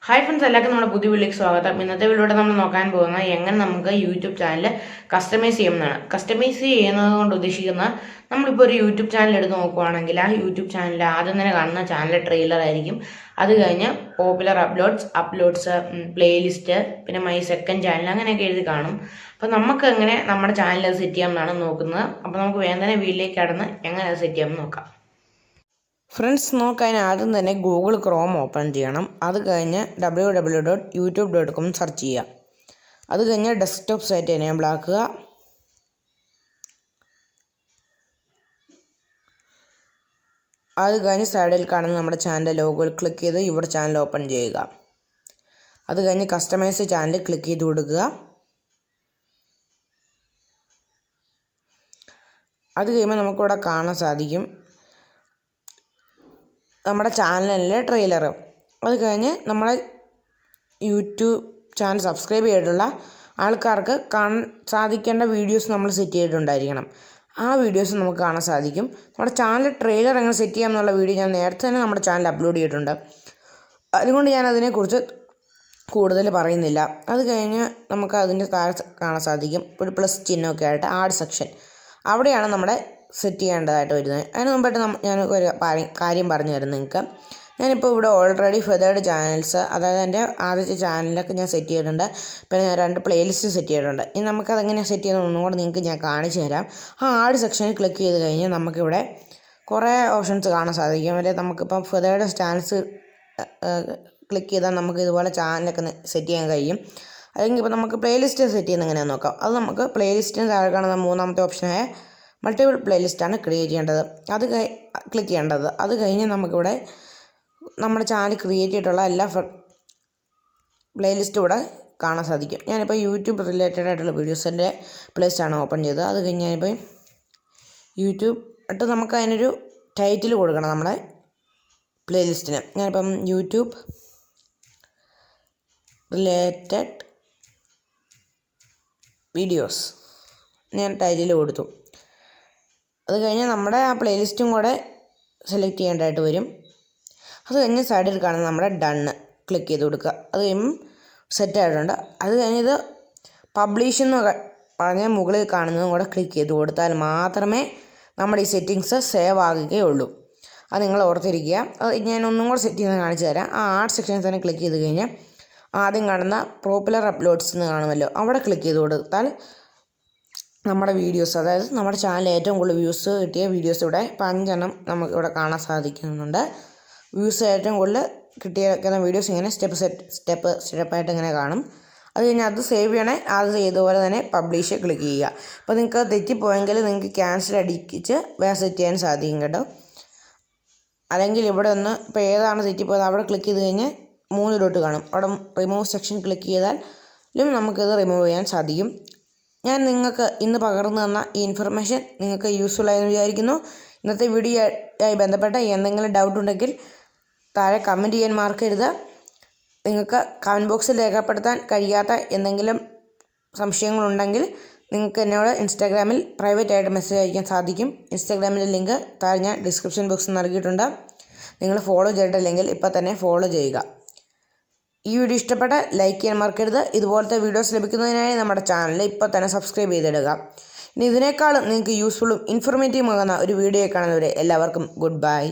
Hi friends, എല്ലാവർക്കും നമ്മുടെ പുതിയ വീഡിയോയിലേക്ക് സ്വാഗതം. ഇന്നത്തെ വീഡിയോയുടെ നമ്മൾ നോക്കാൻ പോകുന്നത് എങ്ങനെ നമുക്ക് യൂട്യൂബ് ചാനൽ കസ്റ്റമൈസ് ചെയ്യുന്നതാണ്. കസ്റ്റമൈസ് ചെയ്യുന്നത് കൊണ്ട് ഉദ്ദേശിക്കുന്ന നമ്മളിപ്പോൾ ഒരു യൂട്യൂബ് ചാനൽ എടുത്ത് നോക്കുകയാണെങ്കിൽ ആ യൂട്യൂബ് ചാനൽ ആദ്യം തന്നെ കാണുന്ന ചാനൽ ട്രെയിലർ ആയിരിക്കും. അത് കഴിഞ്ഞ് പോപ്പുലർ അപ്ലോഡ്സ് പ്ലേലിസ്റ്റ്, പിന്നെ മൈ സെക്കൻഡ് ചാനൽ അങ്ങനെയൊക്കെ എഴുതി കാണും. അപ്പോൾ നമുക്ക് എങ്ങനെ നമ്മുടെ ചാനൽ അത് സെറ്റ് ചെയ്യാമെന്നാണ് നോക്കുന്നത്. അപ്പോൾ നമുക്ക് വേഗം തന്നെ വീഡിയോയിലേക്ക് കടന്ന് എങ്ങനെ അത് സെറ്റ് ചെയ്യാമെന്ന് നോക്കാം. ഫ്രണ്ട്സ്, നോക്കാൻ ആദ്യം തന്നെ ഗൂഗിൾ ക്രോം ഓപ്പൺ ചെയ്യണം. അത് കഴിഞ്ഞ് www.youtube.com സെർച്ച് ചെയ്യുക. അത് കഴിഞ്ഞ് ഡെസ്ക്ടോപ്പ് സൈറ്റ് എനേബിൾ ആക്കുക. അത് കഴിഞ്ഞ് സൈഡിൽ കാണുന്ന നമ്മുടെ ചാനൽ ലോഗോയിൽ ക്ലിക്ക് ചെയ്ത് യുവർ ചാനൽ ഓപ്പൺ ചെയ്യുക. അത് കഴിഞ്ഞ് കസ്റ്റമൈസ് ചാനൽ ക്ലിക്ക് ചെയ്ത് കൊടുക്കുക. അത് കഴിയുമ്പോൾ നമുക്കിവിടെ കാണാൻ സാധിക്കും നമ്മുടെ ചാനലിലെ ട്രെയിലർ. അത് കഴിഞ്ഞ് നമ്മുടെ യൂട്യൂബ് ചാനൽ സബ്സ്ക്രൈബ് ചെയ്തിട്ടുള്ള ആൾക്കാർക്ക് കാണാൻ സാധിക്കേണ്ട വീഡിയോസ് നമ്മൾ സെറ്റ് ചെയ്തിട്ടുണ്ടായിരിക്കണം. ആ വീഡിയോസ് നമുക്ക് കാണാൻ സാധിക്കും. നമ്മുടെ ചാനൽ ട്രെയിലർ എങ്ങനെ സെറ്റ് ചെയ്യാം എന്നുള്ള വീഡിയോ ഞാൻ നേരത്തെ തന്നെ നമ്മുടെ ചാനൽ അപ്ലോഡ് ചെയ്തിട്ടുണ്ട്. അതുകൊണ്ട് ഞാൻ അതിനെക്കുറിച്ച് കൂടുതൽ പറയുന്നില്ല. അത് കഴിഞ്ഞ് നമുക്ക് അതിൻ്റെ താഴെ കാണാൻ സാധിക്കും ഒരു പ്ലസ് ചിഹ്നമൊക്കെ ആയിട്ട് ആഡ് സെക്ഷൻ. അവിടെയാണ് നമ്മുടെ സെറ്റ് ചെയ്യേണ്ടതായിട്ട് വരുന്നത്. അതിന് മുമ്പായിട്ട് ഞാൻ ഒരു കാര്യം പറഞ്ഞു തരുന്നു നിങ്ങൾക്ക്. ഞാനിപ്പോൾ ഇവിടെ ഓൾറെഡി ഫെതേർഡ് ചാനൽസ്, അതായത് എൻ്റെ ആദ്യത്തെ ചാനലൊക്കെ ഞാൻ സെറ്റ് ചെയ്തിട്ടുണ്ട്. പിന്നെ ഞാൻ 2 പ്ലേലിസ്റ്റ് സെറ്റ് ചെയ്തിട്ടുണ്ട്. ഇനി നമുക്കതെങ്ങനെ സെറ്റ് ചെയ്യുന്നത് ഒന്നും കൂടെ നിങ്ങൾക്ക് ഞാൻ കാണിച്ചു തരാം. ആ ആഡ് സെക്ഷനിൽ ക്ലിക്ക് ചെയ്ത് കഴിഞ്ഞാൽ നമുക്കിവിടെ കുറേ ഓപ്ഷൻസ് കാണാൻ സാധിക്കും. അല്ലെങ്കിൽ നമുക്കിപ്പം ഫെതേർഡ് ചാനൽസ് ക്ലിക്ക് ചെയ്താൽ നമുക്ക് ഇതുപോലെ ചാനലൊക്കെ സെറ്റ് ചെയ്യാൻ കഴിയും. അല്ലെങ്കിൽ ഇപ്പോൾ നമുക്ക് പ്ലേലിസ്റ്റ് സെറ്റ് ചെയ്യുന്നത് എങ്ങനെയാണെന്ന് നോക്കാം. അത് നമുക്ക് പ്ലേലിസ്റ്റിന് താഴെ കാണുന്ന 3ാമത്തെ ഓപ്ഷനായ മൾട്ടിപ്പിൾ പ്ലേലിസ്റ്റാണ് ക്രിയേറ്റ് ചെയ്യേണ്ടത്. ക്ലിക്ക് ചെയ്യേണ്ടത്. അത് കഴിഞ്ഞ് നമുക്കിവിടെ നമ്മുടെ ചാനൽ ക്രിയേറ്റ് ചെയ്തിട്ടുള്ള എല്ലാ പ്ലേലിസ്റ്റും ഇവിടെ കാണാൻ സാധിക്കും. ഞാനിപ്പോൾ യൂട്യൂബ് റിലേറ്റഡ് ആയിട്ടുള്ള വീഡിയോസിൻ്റെ പ്ലേലിസ്റ്റാണ് ഓപ്പൺ ചെയ്തത്. അത് കഴിഞ്ഞ് ഞാനിപ്പോൾ യൂട്യൂബ് ഇട്ട് നമുക്ക് അതിനൊരു ടൈറ്റിൽ കൊടുക്കണം നമ്മുടെ പ്ലേലിസ്റ്റിന്. ഞാനിപ്പം യൂട്യൂബ് റിലേറ്റഡ് വീഡിയോസ് ഞാൻ ടൈറ്റിൽ കൊടുത്തു. അത് കഴിഞ്ഞ് നമ്മുടെ ആ പ്ലേലിസ്റ്റും കൂടെ സെലക്ട് ചെയ്യേണ്ടതായിട്ട് വരും. അത് കഴിഞ്ഞ് സൈഡിൽ കാണുന്ന നമ്മുടെ ഡണ്ണ് ക്ലിക്ക് ചെയ്ത് കൊടുക്കുക. അത് കഴിയുമ്പം സെറ്റ് ആയിട്ടുണ്ട്. അത് കഴിഞ്ഞ് ഇത് പബ്ലിഷ് എന്ന് പറഞ്ഞാൽ മുകളിൽ കാണുന്നതും കൂടെ ക്ലിക്ക് ചെയ്ത് കൊടുത്താൽ മാത്രമേ നമ്മുടെ ഈ സെറ്റിങ്സ് സേവ് ആകുകയുള്ളൂ. അത് നിങ്ങൾ ഓർത്തിരിക്കുക. അത് ഞാൻ ഒന്നും കൂടെ സെറ്റ് ചെയ്ത് കാണിച്ചു തരാം. ആ ആർട്ട് സെക്ഷനിൽ തന്നെ ക്ലിക്ക് ചെയ്ത് കഴിഞ്ഞാൽ ആദ്യം കാണുന്ന പോപ്പുലർ അപ്ലോഡ്സ് എന്ന് കാണുമല്ലോ, അവിടെ ക്ലിക്ക് ചെയ്ത് കൊടുത്താൽ നമ്മുടെ വീഡിയോസ്, അതായത് നമ്മുടെ ചാനൽ ഏറ്റവും കൂടുതൽ വ്യൂസ് കിട്ടിയ വീഡിയോസ് ഇവിടെ 5 നമുക്കിവിടെ കാണാൻ സാധിക്കുന്നുണ്ട്. വ്യൂസ് ഏറ്റവും കൂടുതൽ കിട്ടിയിരിക്കുന്ന വീഡിയോസ് ഇങ്ങനെ സ്റ്റെപ്പായിട്ട് ഇങ്ങനെ കാണും. അത് കഴിഞ്ഞാൽ അത് സേവ് ചെയ്യണേ. അത് ഇതുപോലെ തന്നെ പബ്ലിഷ് ക്ലിക്ക് ചെയ്യുക. അപ്പോൾ നിങ്ങൾക്ക് തെറ്റിപ്പോയെങ്കിൽ നിങ്ങൾക്ക് ക്യാൻസൽ അടിച്ച് വേറെ സെറ്റ് ചെയ്യാൻ സാധിക്കും കേട്ടോ. അല്ലെങ്കിൽ ഇവിടെ ഒന്ന് ഇപ്പോൾ ഏതാണ് തെറ്റിപ്പോയത് അവിടെ ക്ലിക്ക് ചെയ്ത് കഴിഞ്ഞാൽ 3 ഡോട്ട് കാണും. അവിടെ റിമൂവ് സെക്ഷൻ ക്ലിക്ക് ചെയ്താലും നമുക്കിത് റിമൂവ് ചെയ്യാൻ സാധിക്കും. ഞാൻ നിങ്ങൾക്ക് ഇന്ന് പകർന്നു തന്ന ഈ ഇൻഫർമേഷൻ നിങ്ങൾക്ക് യൂസ്ഫുൾ ആയെന്ന് വിചാരിക്കുന്നു. ഇന്നത്തെ വീഡിയോ ആയി ബന്ധപ്പെട്ട എന്തെങ്കിലും ഡൗട്ട് ഉണ്ടെങ്കിൽ താഴെ കമൻറ്റ് ചെയ്യാൻ മറക്കരുത്. നിങ്ങൾക്ക് കമൻറ്റ് ബോക്സിൽ രേഖപ്പെടുത്താൻ കഴിയാത്ത എന്തെങ്കിലും സംശയങ്ങളുണ്ടെങ്കിൽ നിങ്ങൾക്ക് എന്നോട് ഇൻസ്റ്റാഗ്രാമിൽ പ്രൈവറ്റ് ആയിട്ട് മെസ്സേജ് അയക്കാൻ സാധിക്കും. ഇൻസ്റ്റാഗ്രാമിൻ്റെ ലിങ്ക് താഴെ ഞാൻ ഡിസ്ക്രിപ്ഷൻ ബോക്സിൽ നൽകിയിട്ടുണ്ട്. നിങ്ങൾ ഫോളോ ചെയ്തിട്ടില്ലെങ്കിൽ ഇപ്പോൾ തന്നെ ഫോളോ ചെയ്യുക. ഈ വീഡിയോ ഇഷ്ടപ്പെട്ട ലൈക്ക് ചെയ്യാൻ മറക്കരുത്. ഇതുപോലത്തെ വീഡിയോസ് ലഭിക്കുന്നതിനായി നമ്മുടെ ചാനൽ ഇപ്പോൾ തന്നെ സബ്സ്ക്രൈബ് ചെയ്തിടുക. ഇനി ഇതിനേക്കാളും നിങ്ങൾക്ക് യൂസ്ഫുള്ളും ഇൻഫോർമേറ്റീവും ആകുന്ന ഒരു വീഡിയോ കാണുന്നവരെ എല്ലാവർക്കും ഗുഡ് ബൈ.